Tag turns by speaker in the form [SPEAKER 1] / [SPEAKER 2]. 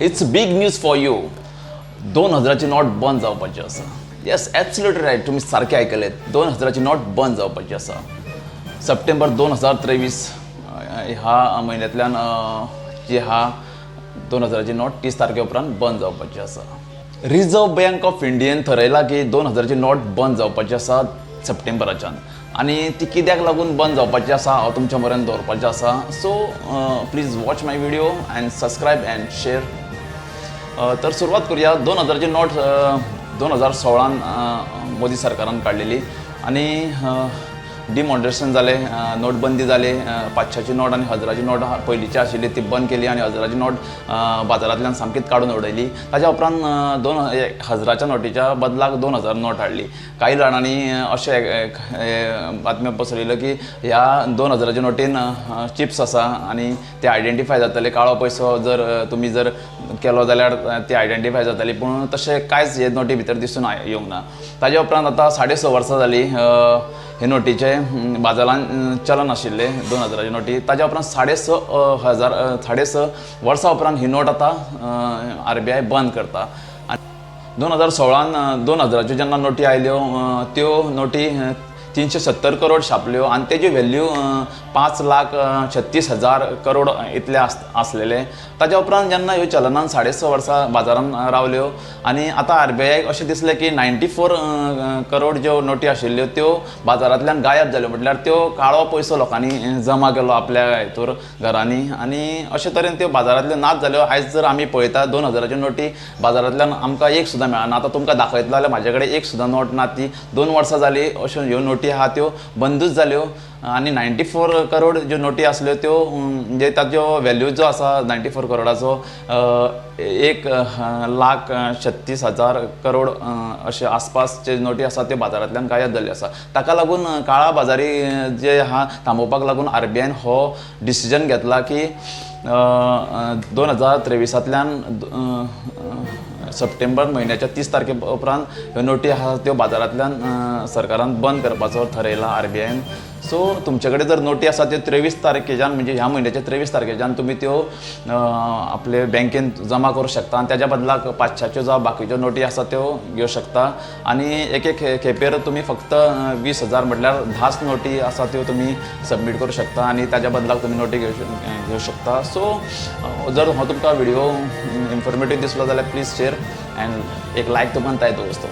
[SPEAKER 1] It's big news for you. 2000ची note बंद जावपाची आसा. येस, एब्सोल्युटली रायट, तुमी सारकें आयकलें. 2000ची नोट बंद जावपाची आसा. सप्टेंबर 2023 ह्या म्हयन्यांतल्यान जी हा 2000ची नोट 30 तारखे उपरांत बंद जावपाची आसा. रिझर्व बँक ऑफ इंडियेन थरयला की 2000ची नोट बंद जावपाची आसा सप्टेंबराच्यान. आनी ती कित्याक लागून बंद जावपाची आसा हांव तुमच्या मेरेन दवरपाचें आसा. So please watch my video and subscribe and share. तर सुरवात करूया. 2000ची नोट 2016 मोदी सरकारान काडलेली आनी डिमॉनिटायझेशन जालें, नोटबंदी जाली. 500ची नोट आनी 1000ची नोट पयलींची आशिल्ली ती बंद केली आनी 1000ची नोट बाजारांतल्यान सामकीच काडून उडयली. ताच्या उपरांत 1000च्या नोटीच्या बदलाक 2000 नोट हाडली. कांय जाणांनी अशें बातम्यो पसरयल्यो की ह्या 2000च्या नोटीन चिप्स आसा आनी ते आयडेंटिफाय जातले. काळो पयसो जर तुमी जर केलो जाल्यार ती आयडेंटिफाय जातली, पूण तशें कांयच हे नोटी भितर दिसून येवंक ना. ताच्या उपरांत आतां 6.5 वर्सां जालीं हे नोटीचे बाजारांत चलन आशिल्लें 2000ची नोटी. ताच्या उपरांत 6.5 वर्सां उपरांत ही नोट आतां RBI बंद करता. 2016 2000च्यो जेन्ना नोटी आयल्यो त्यो नोटी 370 करोड छापल्यो आनी तेजी व्हॅल्यू 5,36,000 करोड इतले आसलेले. ताच्या उपरांत जेन्ना ह्यो चलनान 6.5 वर्सां बाजारांत रावल्यो आनी आतां RBI अशें दिसलें की 94 करोड ज्यो नोटी आशिल्ल्यो त्यो बाजारांतल्यान गायब जाल्यो. म्हटल्यार त्यो काळो पयसो लोकांनी जमा केलो आपल्या हितूर घरांनी आनी अशे तरेन त्यो बाजारांतल्यो नाच जाल्यो. आयज जर आमी पळयता 2000च्यो नोटी बाजारांतल्यान आमकां एक सुद्दां मेळना. आतां तुमकां दाखयतलो जाल्यार म्हाजे कडेन एक सुद्दां नोट ना. ती 2 वर्सां जालीं अश्यो ह्यो नोटी आहा त्यो बंदूच जाल्यो. आनी 94 करोड ज्यो नोटी आसल्यो त्यो म्हणजे ताजो व्हॅल्यू जो आसा 94 करोडाचो 1,36,000 करोड अशे आसपासचे नोटी आसा त्यो बाजारांतल्यान गायब जाल्ल्यो आसा. ताका लागून काळा बाजारी जे आहा थांबोवपाक लागून RBIन हो डिसिजन घेतला की 2023तल्यान सप्टेंबर म्हयन्याच्या 30 तारखे उपरांत ह्यो नोटी आहा त्यो बाजारांतल्यान सरकारान बंद करपाचो थरयला RBIन. सो तुमचे कडेन जर नोटी आसा त्यो 23 तारखेच्यान म्हणजे ह्या म्हयन्याच्या 23 तारखेच्यान तुमी त्यो आपले बँकेन जमा करूं शकता आनी त्याच्या बदलाक 500च्यो जावं बाकीच्यो नोटी आसा त्यो घेवं शकता. आनी एक खेपेर तुमी फक्त 20,000 म्हटल्यार 10 नोटी आसा त्यो तुमी सबमीट करूं शकता आनी ताच्या बदलाक तुमी नोटी घेवं शकता. सो जर हो तुमकां व्हिडिओ इन्फॉर्मेटीव दिसलो जाल्यार प्लीज शेअर अँड एक लायक तो बनताय दोस्तों.